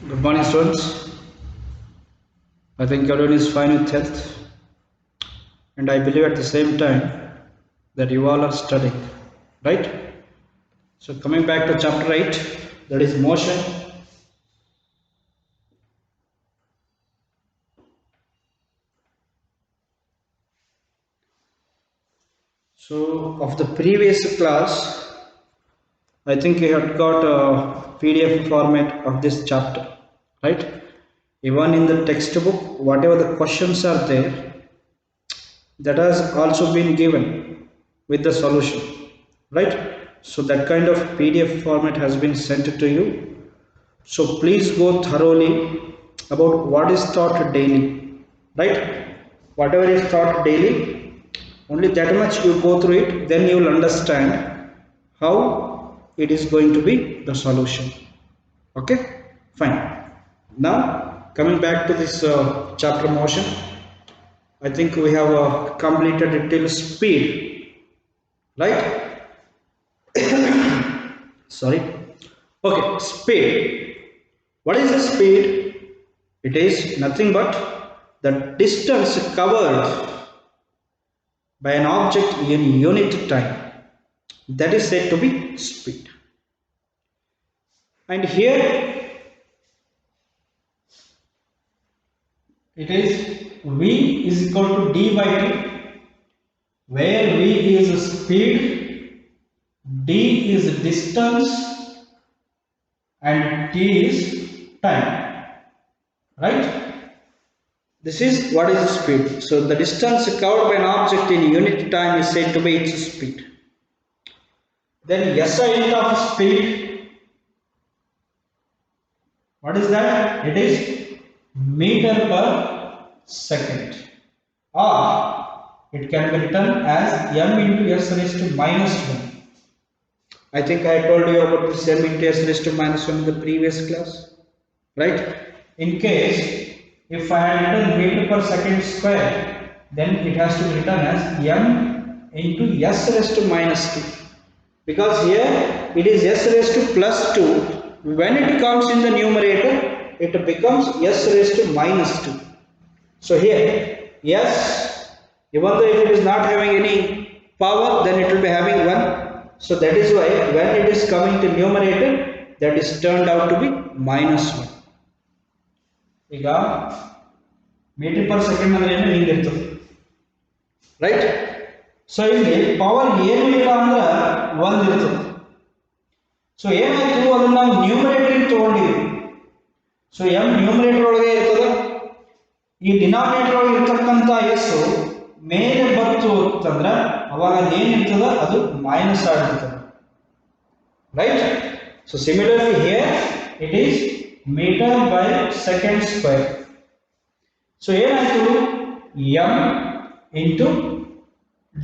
Good morning, students. I think everyone is fine with health, and I believe at the same time that you all are studying, right? So, coming back to chapter 8, that is motion. So, of the previous class, I think you had got a PDF format of this chapter, right? Even in the textbook, whatever the questions are there, that has also been given with the solution, right? So that kind of PDF format has been sent to you. So please go thoroughly about what is taught daily, right? Whatever is taught daily, only that much you go through it, then you will understand how it is going to be the solution. Okay, fine. Now coming back to this chapter motion, I think we have completed it till speed, right? Sorry. Okay, speed. What is the speed? It is nothing but the distance covered by an object in unit time. That is said to be speed. And here it is v is equal to d by t, where v is speed, d is distance, and t is time, right? This is what is speed. So the distance covered by an object in unit time is said to be its speed. Then SI unit of speed, what is that? It is meter per second, or it can be written as m into s raised to minus 1. I think I told you about this m into s raised to minus 1 in the previous class, right? In case if I had written meter per second square, then it has to be written as m into s raised to minus 2, because here it is s raised to plus 2. When it comes in the numerator, it becomes s raised to minus 2. So here s, even though if it is not having any power, then it will be having 1. So that is why when it is coming to numerator, that is turned out to be minus 1. ಈಗ metre per second ಅಂದ್ರೆ ಏನು ಹಿಂಗಿರ್ತದೆ, right? So ಇಲ್ಲಿ power ಏನು ಇಲ್ಲ ಅಂದ್ರೆ 1 ಇರ್ತದೆ. So ಏನಾಯ್ತು, ಅದನ್ನ ನಾವು ನ್ಯೂಮರೇಟರ್ ತಗೊಂಡಿವಿ. ಸೊ m ನ್ಯೂಮರೇಟರ್ ಒಳಗೆ ಇರ್ತದೆ, ಈ ಡಿನಾಮಿನೇಟರ್ ಒಳಗೆ ಇರ್ತಕ್ಕಂಥ s ಮೇಲೆ ಬಂತು ಅಂತಂದ್ರೆ ಅವಾಗ ಏನಿರ್ತದೆ ಅದು ಮೈನಸ್ ಆಗಿರ್ತದೆ, right? So similarly here it is metre by second square. So ಏನಾಯ್ತು, m ಇಂಟು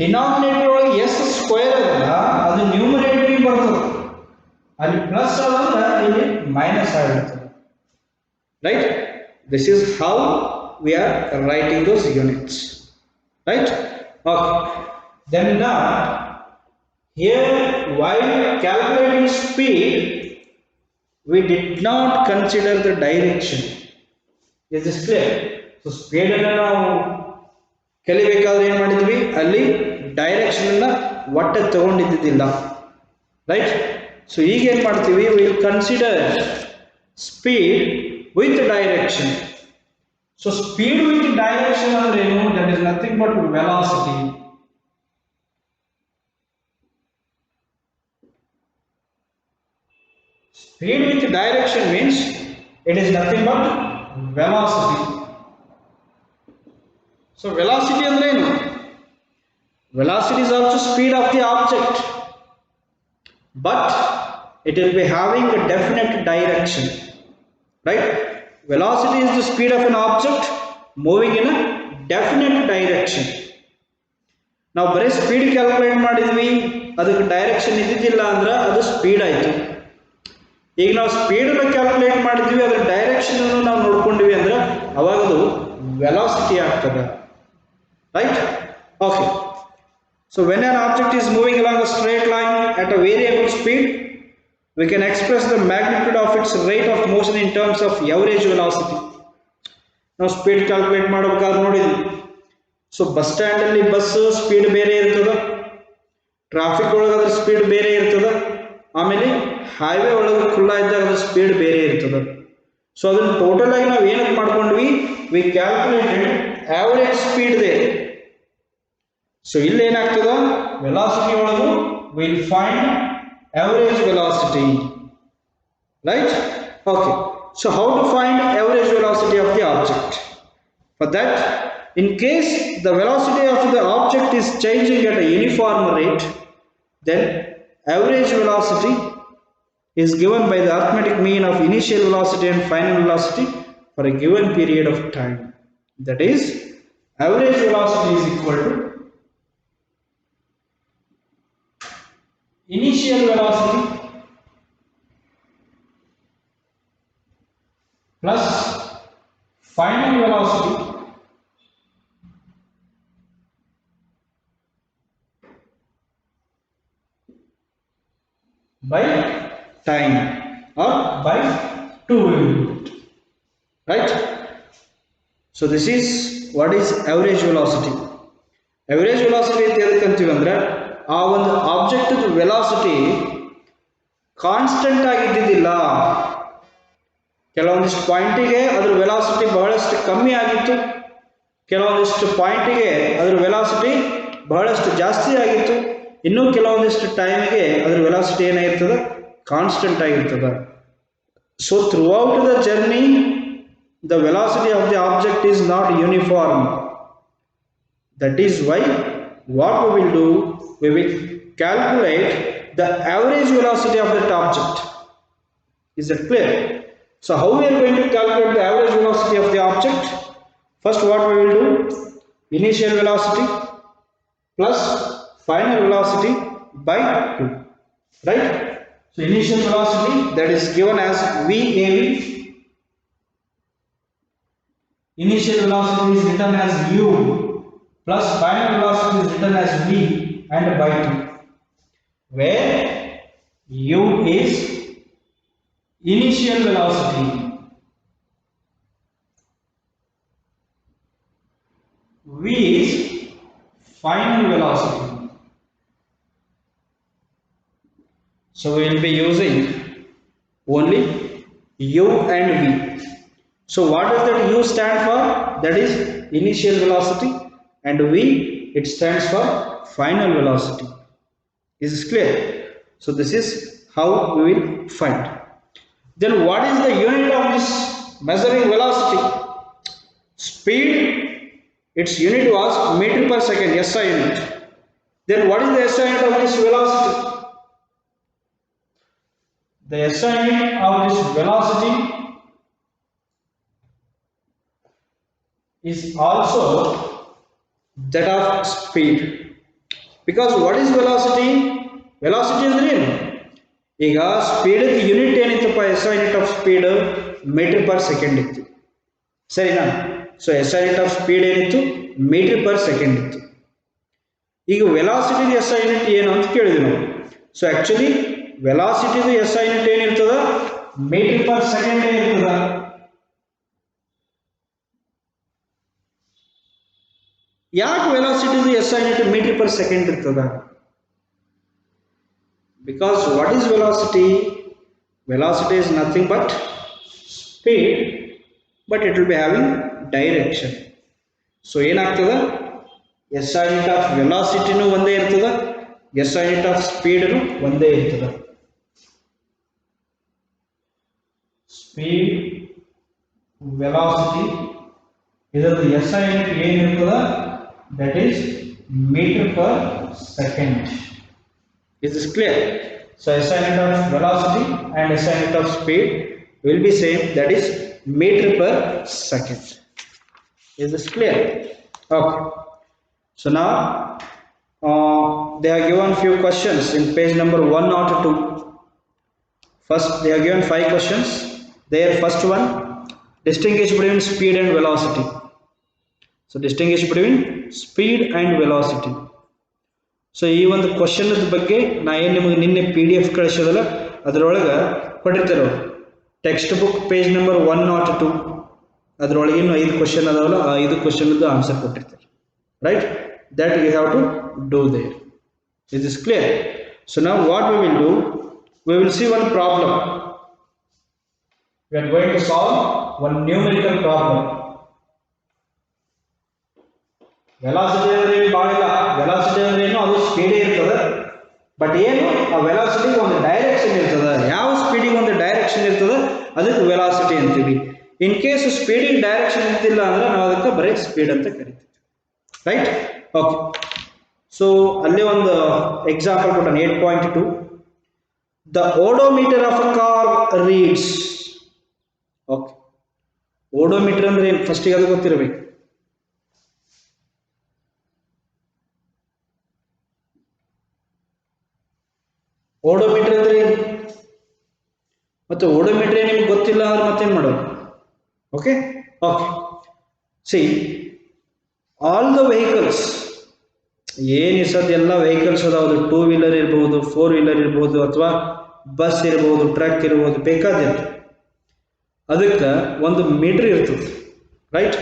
ಡಿನಾಮಿನೇಟರ್ ಒಳಗೆ ಎಸ್ ಸ್ಕ್ವೇರ್ ಅದಲ್ಲ, ಅದು ನ್ಯೂಮರೇಟರ್ ಬರ್ತದೆ, ಅಲ್ಲಿ ಪ್ಲಸ್ ಅದಂದ್ರೆ ಇಲ್ಲಿ ಮೈನಸ್ ಆಗಿರ್ತದೆ, right? This is how we are writing those units, right? Okay, then now here while calculating speed we did not consider the direction. Is this clear? So speed ಅನ್ನು ನಾವು ಕಲಿಬೇಕಾದ್ರೆ ಏನು ಮಾಡಿದ್ವಿ, ಅಲ್ಲಿ ಡೈರೆಕ್ಷನ್ ಅನ್ನ ಒಟ್ಟೆ ತಗೊಂಡಿದ್ದಿಲ್ಲ, ರೈಟ್? ಸೊ ಈಗ ಏನು ಮಾಡ್ತೀವಿ, we will consider speed with direction. So speed with direction ಅಂದ್ರೆ ಏನು? That is nothing but velocity. Speed with direction means it is nothing but velocity. So velocity ಅಂದ್ರೆ ಏನು? Velocity is also speed of the object, but it will be having a definite direction, right? Velocity is the speed of an object moving in a definite direction. ನಾವು ಬರೀ speed calculate ಮಾಡಿದ್ವಿ, ಅದಕ್ಕೆ direction ಇದ್ದಿದ್ದಿಲ್ಲ ಅಂದ್ರೆ ಅದು speed ಆಯಿತು. ಈಗ ನಾವು ಸ್ಪೀಡನ್ನು ಕ್ಯಾಲ್ಕುಲೇಟ್ ಮಾಡಿದ್ವಿ, ಅದರ ಡೈರೆಕ್ಷನ್ ಅನ್ನು ನಾವು ನೋಡ್ಕೊಂಡಿವಿ ಅಂದ್ರೆ ಅವಾಗ ಅದು ವೆಲಾಸಿಟಿ ಆಗ್ತದೆ, right? Okay, so when on object is moving along a straight line at a variable speed, we can express the magnitude of its rate of motion in terms of average velocity. ನಾವು speed calculate ಮಾಡಬೇಕಾದ್ರೆ ನೋಡಿದ್ವಿ. So bus stand ಅಲ್ಲಿ bus speed ಬೇರೆ ಇರ್ತದ, traffic ಒಳಗಾದ್ರೆ speed ಬೇರೆ ಇರ್ತದ, ಆಮೇಲೆ highway ಒಳಗೆ ಖುಲ್ಲಾ ಇದ್ದಾಗ ಅದ್ರ ಸ್ಪೀಡ್ ಬೇರೆ ಇರ್ತದ. ಸೊ ಅದನ್ನ ಟೋಟಲ್ ಆಗಿ ನಾವು ಏನಕ್ಕೆ ಮಾಡ್ಕೊಂಡ್ವಿ, ವಿ ಕ್ಯಾಲ್ಕುಲೇಟೆಡ್ ಆವರೇಜ್ ಸ್ಪೀಡ್ ದೇ. ಸೊ ಇಲ್ಲಿ ಏನಾಗ್ತದ, ವೆಲಾಸಿಟಿ ಒಳಗು will find average velocity, right? Okay, so how to find average velocity of the object? For that, in case the velocity of the object is changing at a uniform rate, then average velocity is given by the arithmetic mean of initial velocity and final velocity for a given period of time. That is, average velocity is equal to initial velocity plus final velocity by time or by 2, right? So this is what is average velocity. Average velocity ಅಂತ ಎದಕ್ಕಂತೀವಿ ಅಂದ್ರೆ ಆ ಒಂದು object velocity constant ಆಗಿದ್ದಿಲ್ಲ. ಕೆಲವೊಂದಿಷ್ಟು ಪಾಯಿಂಟಿಗೆ ಅದರ velocity ಬಹಳಷ್ಟು ಕಮ್ಮಿ ಆಗಿತ್ತು, ಕೆಲವೊಂದಿಷ್ಟು ಪಾಯಿಂಟಿಗೆ ಅದರ ವೆಲಾಸಿಟಿ ಬಹಳಷ್ಟು ಜಾಸ್ತಿ ಆಗಿತ್ತು, ಇನ್ನೂ ಕೆಲವೊಂದಿಷ್ಟು ಟೈಮಿಗೆ ಅದರ ವೆಲಾಸಿಟಿ ಏನಾಗಿರ್ತದೆ, ಕಾನ್ಸ್ಟೆಂಟ್ ಆಗಿರ್ತದೆ. So throughout the journey the velocity of the object is not uniform. That is why what we will do, we will calculate the average velocity of that object. Is that clear? So how we are going to calculate the average velocity of the object? First what we will do, initial velocity plus final velocity by 2, right? So initial velocity, that is given as VAV. Initial velocity is written as U plus final velocity is written as V and by 2, where U is initial velocity, V is final velocity. So we will be using only U and V. So what does that U stand for? That is initial velocity, and V, it stands for final velocity. Is this clear? So this is how we will find. Then what is the unit of this measuring velocity? Speed, its unit was meter per second, SI unit. Then what is the SI unit of this velocity? The SI unit of this velocity is also that of speed. Because what is velocity? Velocity ಅಂದ್ರೆ ಏನು? ಈಗ speed unit ಏನಿತ್ತಪ್ಪ, SI unit of speed meter per second ಇತ್ತು, ಸರಿನಾ? So SI unit of speed ಏನಿತ್ತು, meter per second ಇತ್ತು. ಈಗ ವೆಲಾಸಿಟಿದು SI ಯೂನಿಟ್ ಏನು ಅಂತ ಕೇಳಿದ್ವಿ ನಾವು. ಸೊ ಆಕ್ಚುಲಿ ವೆಲಾಸಿಟಿದು SI ಯೂನಿಟ್ ಏನಿರ್ತದ, ಮೀಟರ್ ಪರ್ ಸೆಕೆಂಡ್ ಇರ್ತದ. ಯಾಕೆ ವೆಲಾಸಿಟಿದು SI unit meter per second ಇರ್ತದ? Because what is velocity? Velocity is nothing but speed, but it will be having direction. So ಏನಾಗ್ತದ, SI unit of velocity ನು ಒಂದೇ ಇರ್ತದ, SI unit of speed ನು ಒಂದೇ ಇರ್ತದ. Speed, velocity, ಇದರದ್ದು SI unit ಏನಿರ್ತದ, that is meter per second. Is this clear? So SI unit of velocity and SI unit of speed will be same, that is meter per second. Is this clear? Okay. So now they are given few questions in page number 102. First they are given 5 questions. There first one, distinguish between speed and velocity. So distinguish between speed and velocity. So ಈ ಒಂದು question ಬಗ್ಗೆ ನಾ ಏನು ನಿಮಗೆ ನಿನ್ನೆ PDF ಕಳಿಸೋದಲ್ಲ ಅದರೊಳಗೆ ಕೊಟ್ಟಿರ್ತಾರೆ ಅವರು ಟೆಕ್ಸ್ಟ್ ಬುಕ್ ಪೇಜ್ ನಂಬರ್ 102 ಅದರೊಳಗೆ ಇನ್ನು 5 ಕ್ವಶನ್ ಅದಾವಲ್ಲ ಆ 5 ಕ್ವಶನ್ದು ಆನ್ಸರ್ ಕೊಟ್ಟಿರ್ತಾರೆ right that you have to do there. Is this clear? So now what we will do, we will see one problem. We are going to solve one numerical problem. Velocity ಅಂದ್ರೆ ಬಾಳಿಲ್ಲ velocity ಅಂದ್ರೆ ಏನು ಅದು speed ಇರ್ತದೆ but ಏನು ಆ velocity ಒಂದು direction ಇರ್ತದೆ ಯಾವ ಸ್ಪೀಡಿಗೆ ಒಂದು ಡೈರೆಕ್ಷನ್ ಇರ್ತದೆ ಅದಕ್ಕೆ ವೆಲಾಸಿಟಿ ಅಂತೀವಿ ಇನ್ ಕೇಸ್ ಸ್ಪೀಡಿಗೆ ಡೈರೆಕ್ಷನ್ ಇರ್ತಿಲ್ಲ ಅಂದ್ರೆ ನಾವು ಅದಕ್ಕೆ ಬರೀ ಸ್ಪೀಡ್ ಅಂತ ಕರಿತೀವಿ ರೈಟ್ ಓಕೆ ಸೊ ಅಲ್ಲಿ ಒಂದು ಎಕ್ಸಾಂಪಲ್ ಕೊಟ್ಟಾನೆ 8.2 the odometer of a car reads okay odometer ಅಂದ್ರೆ ಏನು ಫಸ್ಟಿಗೆ ಅದು ಗೊತ್ತಿರಬೇಕು ಓಡೋಮೀಟರ್ ಅಂದ್ರೆ ಏನು ಮತ್ತೆ ಓಡೋಮೀಟರ್ ನಿಮ್ಗೆ ಗೊತ್ತಿಲ್ಲ ಅಂದ್ರೆ ಮತ್ತೇನು ಮಾಡೋದು okay okay see all the vehicles ಏನಿಸೋದು ಎಲ್ಲ ವೆಹಿಕಲ್ಸ್ ಅದಾವುದು 2 ವೀಲರ್ ಇರ್ಬೋದು 4 ವೀಲರ್ ಇರ್ಬೋದು ಅಥವಾ ಬಸ್ ಇರ್ಬೋದು ಟ್ರಕ್ ಇರ್ಬೋದು ಬೇಕಾದಿತ್ತು ಅದಕ್ಕೆ ಒಂದು ಮೀಟರ್ ಇರ್ತದೆ ರೈಟ್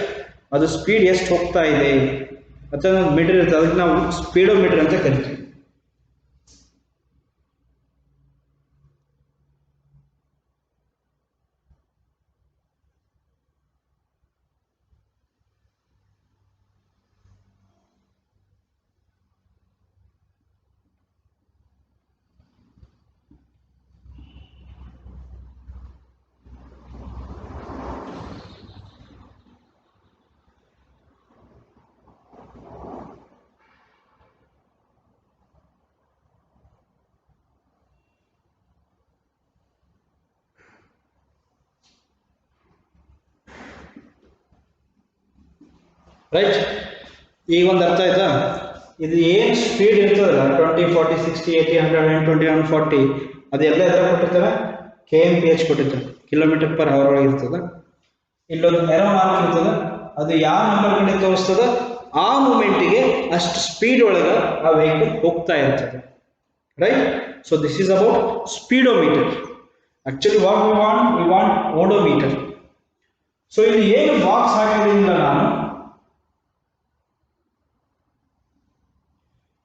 ಅದು ಸ್ಪೀಡ್ ಎಷ್ಟು ಹೋಗ್ತಾ ಇದೆ ಅಥವಾ ಒಂದು ಮೀಟರ್ ಇರ್ತದೆ ಅದಕ್ಕೆ ನಾವು ಸ್ಪೀಡೋಮೀಟರ್ ಅಂತ ಕರಿತೀವಿ ರೈಟ್ ಈಗ ಒಂದು ಅರ್ಥ ಆಯ್ತಾ ಇದು ಏನು ಸ್ಪೀಡ್ ಇರ್ತದಲ್ಲ 20 40 60 80 100 120 140 ಅದೆಲ್ಲ ಎದ್ರ ಕೊಟ್ಟಿರ್ತಾರೆ kmph ಕೊಟ್ಟಿರ್ತಾರೆ ಕಿಲೋಮೀಟರ್ ಪರ್ ಅವರ್ ಒಳಗೆ ಇರ್ತದೆ ಇಲ್ಲೊಂದು ಎರೋ ಮಾರ್ಕ್ ಇರ್ತದೆ ಅದು ಯಾವ ನಂಬರ್ ಕಡೆ ತೋರಿಸ್ತದ ಆ ಮೂಮೆಂಟಿಗೆ ಅಷ್ಟು ಸ್ಪೀಡ್ ಒಳಗೆ ಆ ವೆಹಿಕಲ್ ಹೋಗ್ತಾ ಇರ್ತದೆ right so this is about speedometer actually what we want odometer so ಇಲ್ಲಿ ಏನು ಬಾಕ್ಸ್ ಹಾಕಿದ್ರಿಂದ ನಾನು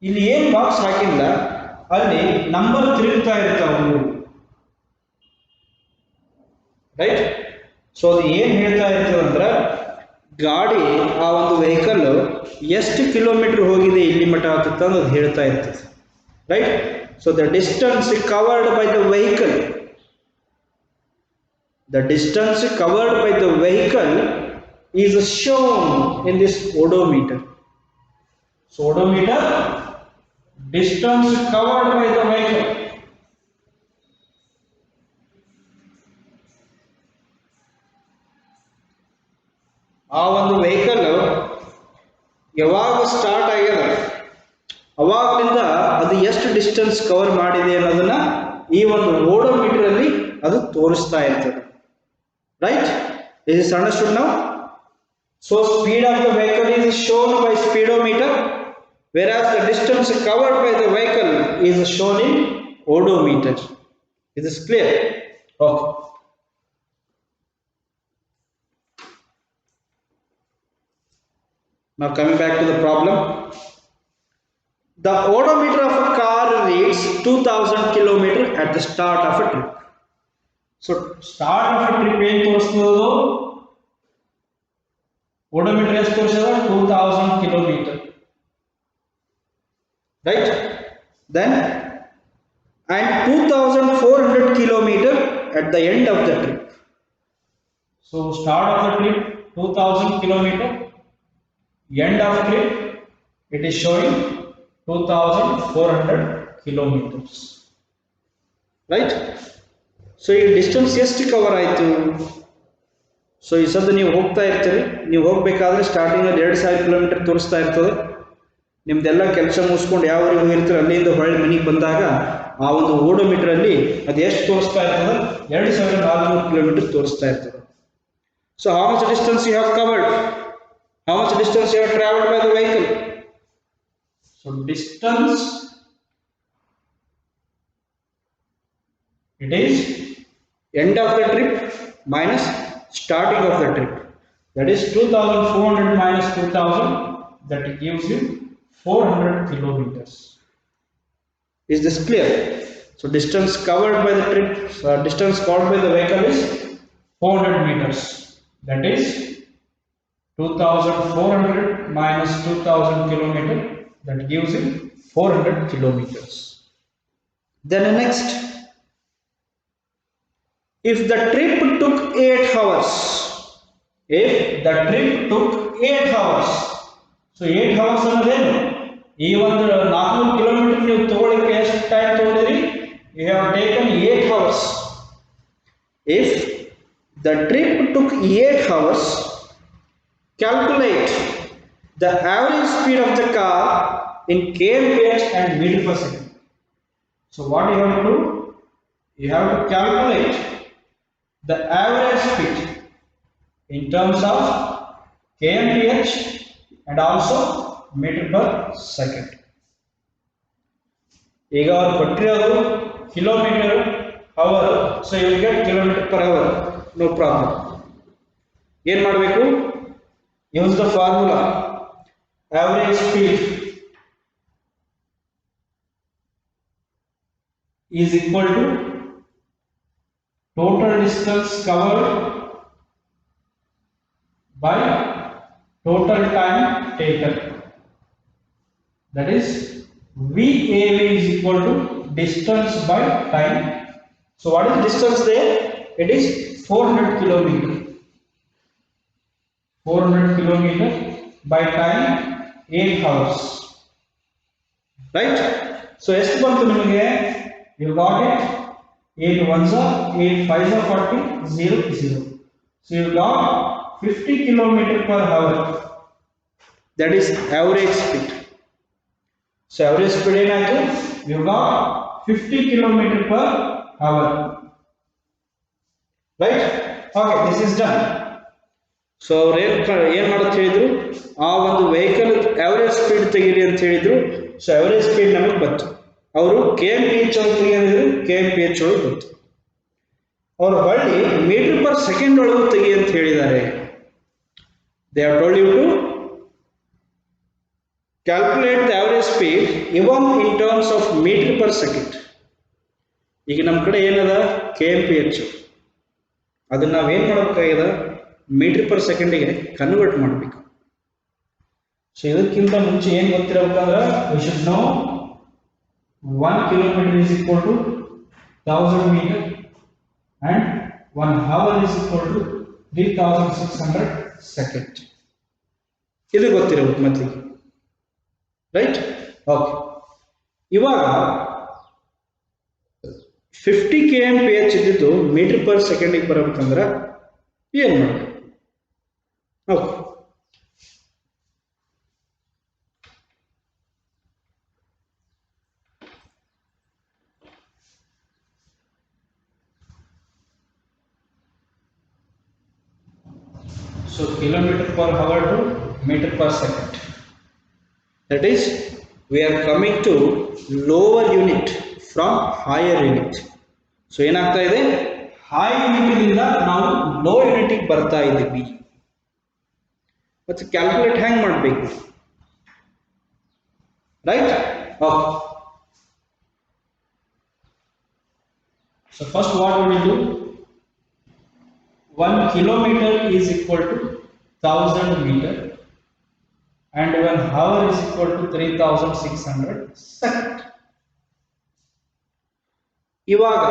ಇಲ್ಲಿ ಏನು ಬಾಕ್ಸ್ ಹಾಕಿಲ್ಲ ಅಲ್ಲಿ ನಂಬರ್ ತಿರುಗ್ತಾ ಇರ್ತಾವು ರೈಟ್ ಸೊ ಅದು ಏನು ಹೇಳ್ತಾ ಇರ್ತದೆ ಅಂದ್ರೆ ಗಾಡಿ ಆ ಒಂದು ವೆಹಿಕಲ್ ಎಷ್ಟು ಕಿಲೋಮೀಟರ್ ಹೋಗಿದೆ ಇಲ್ಲಿ ಮಟ್ಟ ಅಂತ ಅದು ಹೇಳ್ತಾ ಇರ್ತದೆ right so the distance covered by the vehicle is shown in this odometer. So odometer, distance covered by the vehicle. ಆ ಒಂದು ವೆಹಿಕಲ್ ಯಾವಾಗ ಸ್ಟಾರ್ಟ್ ಆಗ್ಯದ ಅವಾಗಲಿಂದ ಅದು ಎಷ್ಟು ಡಿಸ್ಟೆನ್ಸ್ ಕವರ್ ಮಾಡಿದೆ ಅನ್ನೋದನ್ನ ಈ ಒಂದು ಓಡೋಮೀಟರ್ ಅಲ್ಲಿ ಅದು ತೋರಿಸ್ತಾ ಇರ್ತದೆ right is is understood now so speed of the vehicle is shown by speedometer whereas the distance covered by the vehicle is shown in odometer. Is this clear? Okay. Now coming back to the problem, the odometer of a car reads 2000 km at the start of a trip. So start of a trip ಏನು ತೋರಿಸ್ತದೋ odometer ಎಷ್ಟು ತೋರಿಸ್ತದ 2000 km, right? Then and 2400 km at the end of the trip. So start of the trip 2000 km, end of trip it is showing 2400 kilometers, right? So ಈ distance ಎಷ್ಟು cover ಆಯಿತು so ಈ ಸದ್ಯ ನೀವು ಹೋಗ್ತಾ ಇರ್ತೀರಿ ನೀವು ಹೋಗಬೇಕಾದ್ರೆ ಸ್ಟಾರ್ಟಿಂಗಲ್ಲಿ 2000 ಕಿಲೋಮೀಟರ್ ತೋರಿಸ್ತಾ ಇರ್ತದೆ ನಿಮ್ದೆಲ್ಲ ಕೆಲಸ ಮುಗಿಸ್ಕೊಂಡು ಯಾವ ಊರಿಗೆ ಹೋಗಿರ್ತೀರ ಅಲ್ಲಿಂದ ಹೊಳ್ಳಿ ಮನೆಗೆ ಬಂದಾಗ ಆ ಒಂದು ಓಡೋಮೀಟರಲ್ಲಿ ಅದು ಎಷ್ಟು ತೋರಿಸ್ತಾ ಇರ್ತದೆ 2400 ಕಿಲೋಮೀಟರ್ ತೋರಿಸ್ತಾ ಇರ್ತದೆ so how much distance you have covered how much distance you have traveled by the vehicle. So distance It is end of the trip minus starting of the trip. That is 2400 minus 2000. That gives you 400 kilometers. Is this clear? So distance covered by the trip, distance covered by the vehicle is 400 meters. That is 2400 minus 2000 kilometer. That gives you 400 kilometers. Then next, if the trip took 8 hours, if the trip took 8 hours, so 8 hours ಅನ್ನೋದೇನು, ಈ ಒಂದು 400 kilometre ನೀವು ತಗೊಳ್ಳಿಕ್ಕೆ ಎಷ್ಟು time ತಗೊಂಡಿರಿ? You have taken 8 hours. If the trip took 8 hours, calculate the average speed of the car in km/h and meter per second. So what you have to do? You have to calculate the average speed in terms of km/h and also meter per second. ಈಗ ಅವರು ಕೊಟ್ಟಿರೋದು kilometre hour, so you will get kilometre per hour, no problem. ಏನು ಮಾಡಬೇಕು? Use the formula average speed is equal to total distance covered by total time taken. That is VAV is equal to distance by time. So what is distance there? It is 400 kilometer. 400 kilometer by time 8 hours. Right? So ಎಷ್ಟು ಬಂತು ನಿಮಗೆ? You got it. 8 ones are 8 5s are 40, 0 0. So you got 50 kilometer per hour. That is average speed. So average speed ಏನಾಯ್ತು? You got 50 kilometer per hour. Right? Okay, this is done. So ಅವ್ರು ಏನು ಮಾಡೋದು ಹೇಳಿದ್ರು, ಆ ಒಂದು vehicle average speed ತೆಗೀರಿ ಅಂತ ಹೇಳಿದ್ರು. ಸೊ ಆವರೇಜ್ ಸ್ಪೀಡ್ ನಮಗೆ ಬಂತು. ಅವರು km/h ಒಳಗೆ ತೆಗೆದಿದ್ರು, km/h ಒಳಗೆ ಬಂತು. ಅವರು ಹೊಳ್ಳಿ ಮೀಟರ್ ಪರ್ ಸೆಕೆಂಡ್ ಒಳಗೂ ತೆಗಿ ಅಂತ ಹೇಳಿದ್ದಾರೆ. They have told you to calculate the average speed even in terms of meter per second. ಈಗ ನಮ್ಮ ಕಡೆ ಏನದ km/h, ಅದನ್ನ ನಾವೇನು ಮಾಡಬೇಕಾಗಿದೆ? ಮೀಟರ್ ಪರ್ ಸೆಕೆಂಡಿಗೆ ಕನ್ವರ್ಟ್ ಮಾಡಬೇಕು. ಸೊ ಇದಕ್ಕಿಂತ ಮುಂಚೆ ಏನು ಗೊತ್ತಿರಬೇಕಂದ್ರೆ, we should know 1 kilometer is equal to 1000 meter and 1 hour is equal to 3600 second. ಇದು ಗೊತ್ತಿರಬೇಕು ಮೊದಲಿಗೆ, ರೈಟ್? ಓಕೆ, ಇವಾಗ 50 km/h ಇದ್ದಿದ್ದು ಮೀಟರ್ ಪರ್ ಸೆಕೆಂಡಿಗೆ ಬರಬೇಕಂದ್ರೆ ಏನು ಮಾಡಬೇಕು? Okay, so kilometer per hour to meter per second. That is, we are coming to lower unit from higher unit. So ಏನಾಗ್ತಾ ಇದೆ? ಹೈ ಯೂನಿಟ್ ಇಂದ ನಾವು ಲೋ ಯೂನಿಟ್ ಬರ್ತಾ ಇದ್ದೀವಿ. ಮತ್ತೆ ಕ್ಯಾಲ್ಕುಲೇಟ್ ಹೆಂಗ್ ಮಾಡಬೇಕು? Right? Okay, so first what we will do, 1 kilometer is equal to 1000 meter and 1 hour is equal to 3600 second. ಇವಾಗ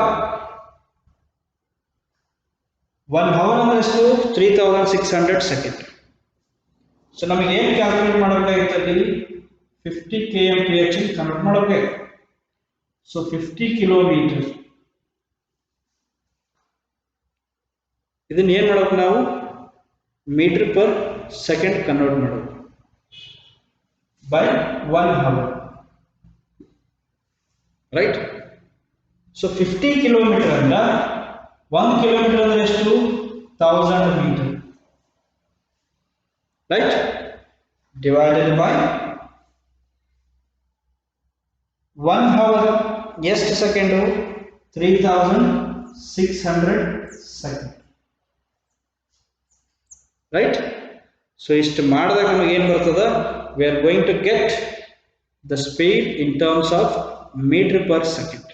1 hour ಅಂದ್ರೆ ಎಷ್ಟು? 3600 second. ಸೊ ನಮಗೆ ಏನು ಕ್ಯಾಲ್ಕುಲೇಟ್ ಮಾಡಬೇಕಾಗಿತ್ತು ಅಲ್ಲಿ? 50 km/h ಕನ್ವರ್ಟ್ ಮಾಡಬೇಕು. ಸೊ 50 ಕಿಲೋಮೀಟರ್, ಇದನ್ನ ಏನು ಮಾಡಬೇಕು ನಾವು? ಮೀಟರ್ ಪರ್ ಸೆಕೆಂಡ್ ಕನ್ವರ್ಟ್ ಮಾಡಬೇಕು by 1 hour. Right? So 50 kilometre ಅಂದ 1 ಕಿಲೋಮೀಟರ್ ಅಂದ್ರೆ ಎಷ್ಟು? 1000 metre. Right? Divided by 1 hour ಎಷ್ಟು ಸೆಕೆಂಡು? 3600 1600 second. Right? So ಇಷ್ಟು ಮಾಡಿದಾಗ ನಮಗೆ ಏನು ಬರ್ತದ, we are going to get the speed in terms of meter per second.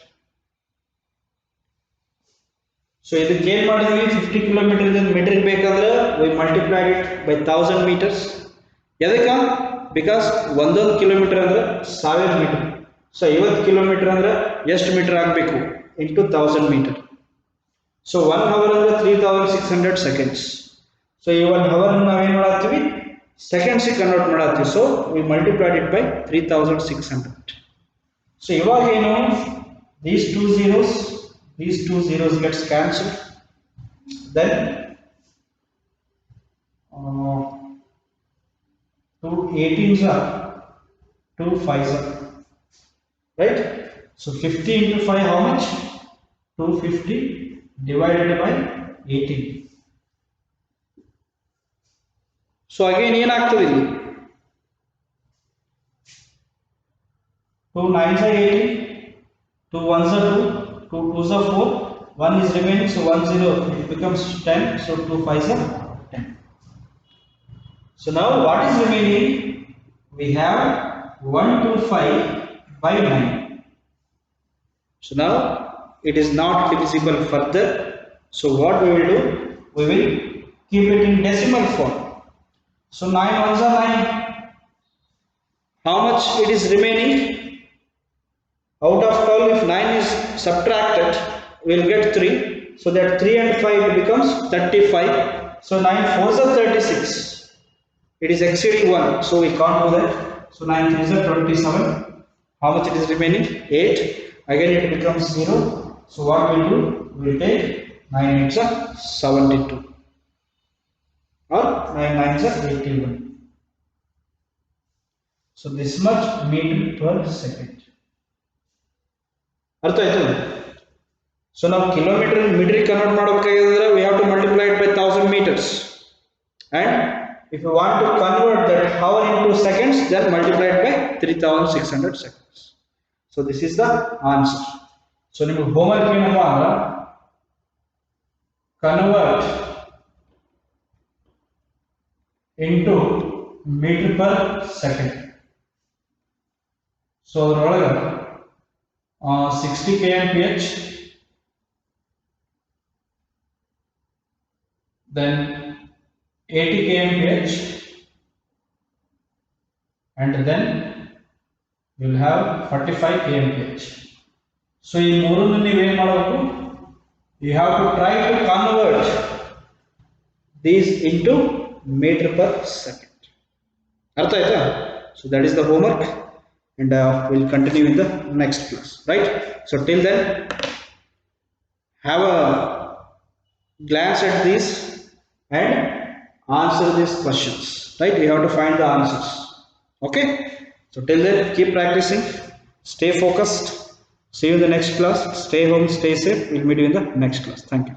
So ಇದಕ್ಕೆ ಏನು ಮಾಡಿದ್ವಿ, 50 ಕಿಲೋಮೀಟರ್ ಇಂದ ಮೀಟರ್ ಬೇಕಂದ್ರೆ we multiplied it by 1000 meters. ಎದಕ್ಕೆ? ಬಿಕಾಸ್ ಒಂದೊಂದು ಕಿಲೋಮೀಟರ್ ಅಂದ್ರೆ 1000 ಮೀಟರ್. ಸೊ 50 ಕಿಲೋಮೀಟರ್ ಅಂದ್ರೆ ಎಷ್ಟು ಮೀಟರ್ ಆಗಬೇಕು, ಇಂಟು 1000 ಮೀಟರ್. ಸೊ 1 hour ಅಂದ್ರೆ 3600 seconds. ಸೊ ಈ 1 hour ನಾವೇನು ಮಾಡತ್ತೀವಿ, ಸೆಕೆಂಡ್ಸಿಗೆ ಕನ್ವರ್ಟ್ ಮಾಡತ್ತೀವಿ. So we multiplied it by 3600. So ಇವಾಗ ಏನು, these two zeros gets cancelled. Then 2 18s are 2 5s are, right? So 50 into 5 how much, 250 divided by 18. So again ಏನಾಗ್ತದೆ ಇಲ್ಲಿ, 2 9s are 18, 2 1s are 2, 2 2s are 4, 1 is remaining, so 1 0 it becomes 10, so 2 5s are 10. So now what is remaining, we have 125 by 9. So now it is not divisible further, so what we will do, we will keep it in decimal form. So 9 ones are 9. How much it is remaining? Out of 12, if 9 is subtracted, we will get 3. So that 3 and 5 becomes 35. So 9 4s are 36. It is exceeding 1, so we can't do that. So 9 3s are 27. How much it is remaining? 8. Again it becomes 0. So what we will do? We will take 9 8s are 72. Or 9 9s are 81. So this much meter per second. ಅರ್ಥ ಆಯ್ತು? So ನಾವು kilometer meter convert ಮಾಡಬೇಕಾಗಿದ್ರೆ we have to multiply it by 1000 meters, and if you want to convert that hour into seconds, then multiply it by 3600 seconds. So this is the answer. So ನಿಮಗೆ homework ಏನಪ್ಪ ಅಂದ್ರೆ, convert into meter per second. So ಅದರೊಳಗೆ 60 kmph, then 80 kmph, and then you will have 45 kmph. So in ಮೂರನ್ನು ನೀವು ಏನು ಮಾಡಬೇಕು, you have to try to convert these into meter per second. ಅರ್ಥ ಆಯ್ತಾ? So that is the homework, and we'll continue in the next class, right? So till then, have a glance at these and answer these questions, right? We have to find the answers. Okay, so till then, keep practicing, stay focused. See you in the next class. Stay home, stay safe. We'll meet you in the next class. Thank you.